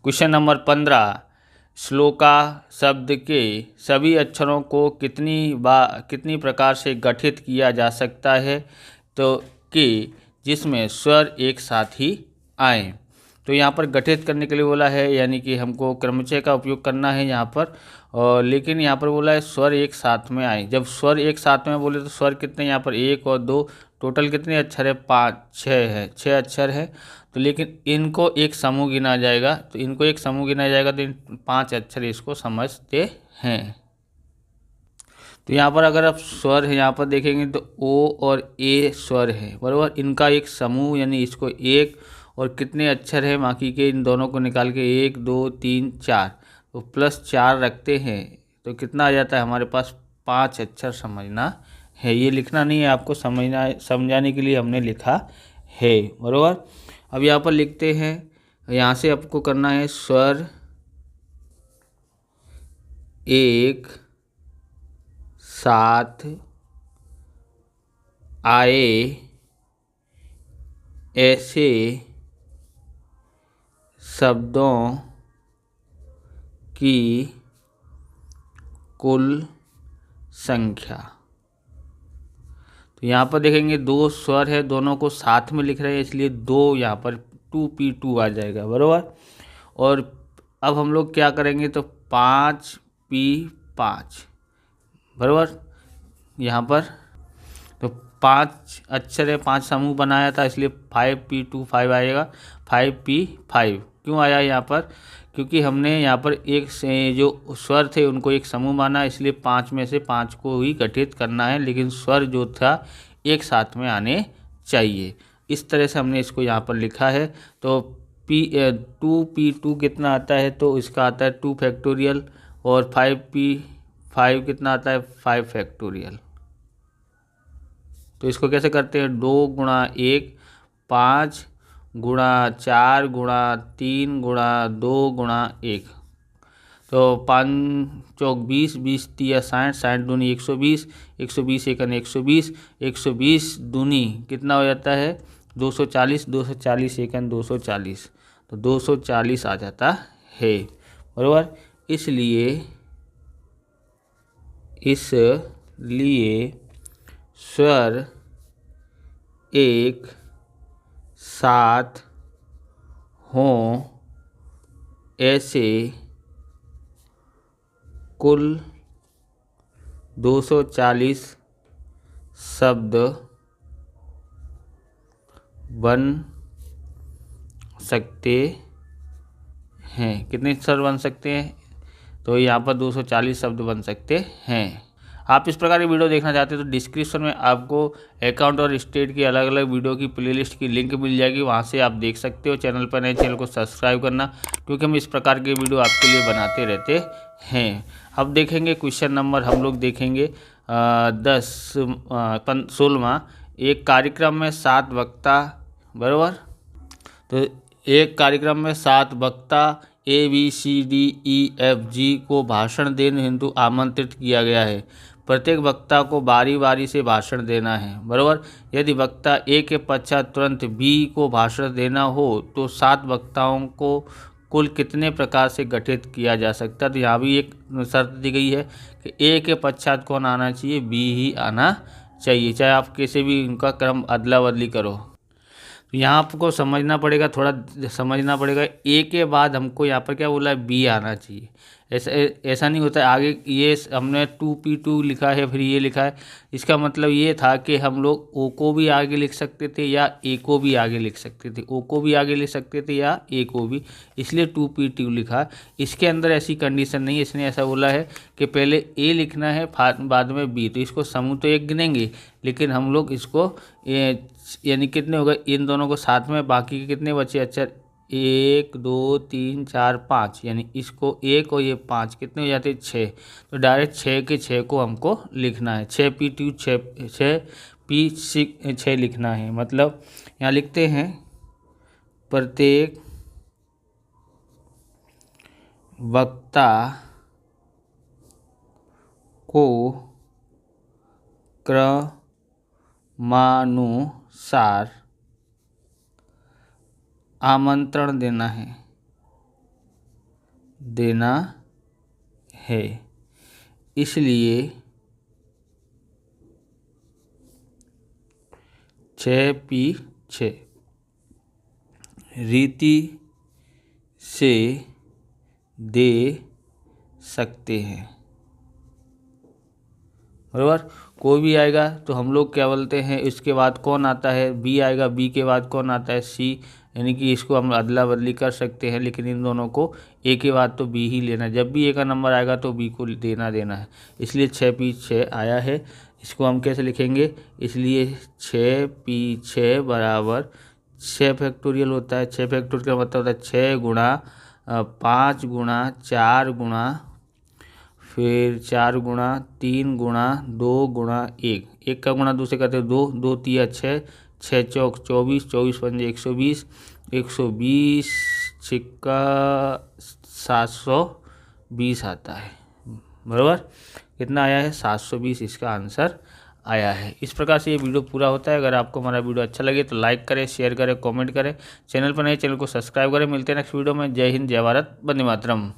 Question number 15, shloka शब्द के सभी अक्षरों को कितनी प्रकार से गठित किया जा सकता है तो कि जिसमें स्वर एक साथ ही आए। तो यहाँ पर गठित करने के लिए बोला है, यानी कि हमको क्रमचय का उपयोग करना है यहाँ पर, और लेकिन यहाँ पर बोला है स्वर एक साथ में आए। जब स्वर एक साथ में बोले तो स्वर कितने यहाँ पर 1 और 2, टोटल कितने अक्षर है 5, 6 है, 6 अक्षर है। तो लेकिन इनको एक समूह गिना जाएगा, तो इनको एक समूह गिना जाएगा तो इन 5 अक्षर इसको समझते हैं। तो यहाँ पर अगर आप स्वर है यहाँ पर देखेंगे तो ओ और ए स्वर है, बराबर। इनका एक समूह यानी इसको एक, और कितने अक्षर है बाकी के, इन दोनों को निकाल के 1 2 3 4, तो +4 रखते हैं तो कितना आ जाता है हमारे पास 5 अक्षर समझना है। ये लिखना नहीं है, आपको समझाने के लिए हमने लिखा है, बराबर। अब यहाँ पर लिखते हैं, यहाँ से आपको करना है स्वर एक साथ आए ऐसे शब्दों की कुल संख्या। तो यहाँ पर देखेंगे 2 स्वर है, दोनों को साथ में लिख रहे हैं इसलिए 2 यहाँ पर 2P2 आ जाएगा, बराबर। और अब हम लोग क्या करेंगे तो 5P5, बराबर। यहाँ पर तो 5 अक्षर है, 5 समूह बनाया था इसलिए 5P2 आएगा। 5P5 क्यों आया यहाँ पर, क्योंकि हमने यहाँ पर एक से जो स्वर थे उनको एक समूह माना, इसलिए 5 में से 5 को ही गठित करना है, लेकिन स्वर जो था एक साथ में आने चाहिए। इस तरह से हमने इसको यहाँ पर लिखा है। तो 2P2 कितना आता है, तो इसका आता है 2 फैक्टोरियल, और 5P5 कितना आता है 5 फैक्टोरियल। तो इसको कैसे करते हैं, 2 × 1 5 × 4 × 3 × 2 × 1, तो 5 चौक 20, 20 तिया 60, 60 दूनी 120, 120 एकन 120, 120 दूनी कितना हो जाता है 240, 240 एकन 240, तो 240 आ जाता है, बराबर। इसलिए स्वर एक साथ हों ऐसे कुल 240 शब्द बन सकते हैं। कितने शब्द बन सकते हैं, तो यहाँ पर 240 शब्द बन सकते हैं। आप इस प्रकार की वीडियो देखना चाहते हैं तो डिस्क्रिप्शन में आपको अकाउंट और स्टेट की अलग अलग वीडियो की प्लेलिस्ट की लिंक मिल जाएगी, वहाँ से आप देख सकते हो। चैनल पर नए चैनल को सब्सक्राइब करना, क्योंकि हम इस प्रकार के वीडियो आपके लिए बनाते रहते हैं। अब देखेंगे क्वेश्चन नंबर हम लोग देखेंगे 16वां। एक कार्यक्रम में 7 वक्ता, बराबर। तो एक कार्यक्रम में 7 वक्ता ABCDEFG को भाषण देने हेतु आमंत्रित किया गया है। प्रत्येक वक्ता को बारी बारी से भाषण देना है, बराबर। यदि वक्ता ए के पश्चात तुरंत बी को भाषण देना हो तो 7 वक्ताओं को कुल कितने प्रकार से गठित किया जा सकता है। तो यहाँ भी एक शर्त दी गई है कि ए के पश्चात कौन आना चाहिए, बी ही आना चाहिए, चाहे आप कैसे भी उनका क्रम अदला बदली करो। तो यहाँ आपको समझना पड़ेगा, थोड़ा समझना पड़ेगा। ए के बाद हमको यहाँ पर क्या बोला है, बी आना चाहिए। ऐसा नहीं होता है। आगे ये हमने 2P2 लिखा है, फिर ये लिखा है, इसका मतलब ये था कि हम लोग ओ को भी आगे लिख सकते थे या ए को भी आगे लिख सकते थे, ओ को भी आगे लिख सकते थे या ए को भी, इसलिए 2P2 लिखा। इसके अंदर ऐसी कंडीशन नहीं है, इसने ऐसा बोला है कि पहले ए लिखना है बाद में बी। तो इसको समूह तो एक गिनेंगे, लेकिन हम लोग इसको यानी कितने हो गए, इन दोनों को साथ में, बाकी के कितने बचे अक्षर 1 2 3 4 5, यानी इसको 1 और ये 5 कितने हो जाते हैं 6। तो डायरेक्ट 6 के 6 को हमको लिखना है। 6P2 6P6 लिखना है। मतलब यहाँ लिखते हैं प्रत्येक वक्ता को क्रमानुसार आमंत्रण देना है। देना है। इसलिए 6P6 रीति से दे सकते हैं। बराबर, कोई भी आएगा तो हम लोग क्या बोलते हैं, इसके बाद कौन आता है, बी आएगा, बी के बाद कौन आता है, सी, यानी कि इसको हम अदला बदली कर सकते हैं, लेकिन इन दोनों को ए के बाद तो बी ही लेना है। जब भी ए का नंबर आएगा तो बी को देना है। इसलिए 6P6 आया है। इसको हम कैसे लिखेंगे, इसलिए 6P6 बराबर 6 फैक्टोरियल होता है। 6 फैक्टोरियल का मतलब होता है 6 गुणा 5 गुणा 4 गुणा, फिर 4 गुणा 3 गुणा 2 गुणा 1, 1 का गुणा 2 से करते हैं 2, 2 तिया 6, 6 चौक 24, 24 पंजे 120, 120 छिक्का 720 आता है। बराबर, कितना आया है, 720 इसका आंसर आया है। इस प्रकार से ये वीडियो पूरा होता है। अगर आपको हमारा वीडियो अच्छा लगे तो लाइक करें, शेयर करें, कमेंट करें। चैनल पर नए चैनल को सब्सक्राइब करें। मिलते हैं नेक्स्ट वीडियो में। जय हिंद, जय भारत, वंदे मातरम।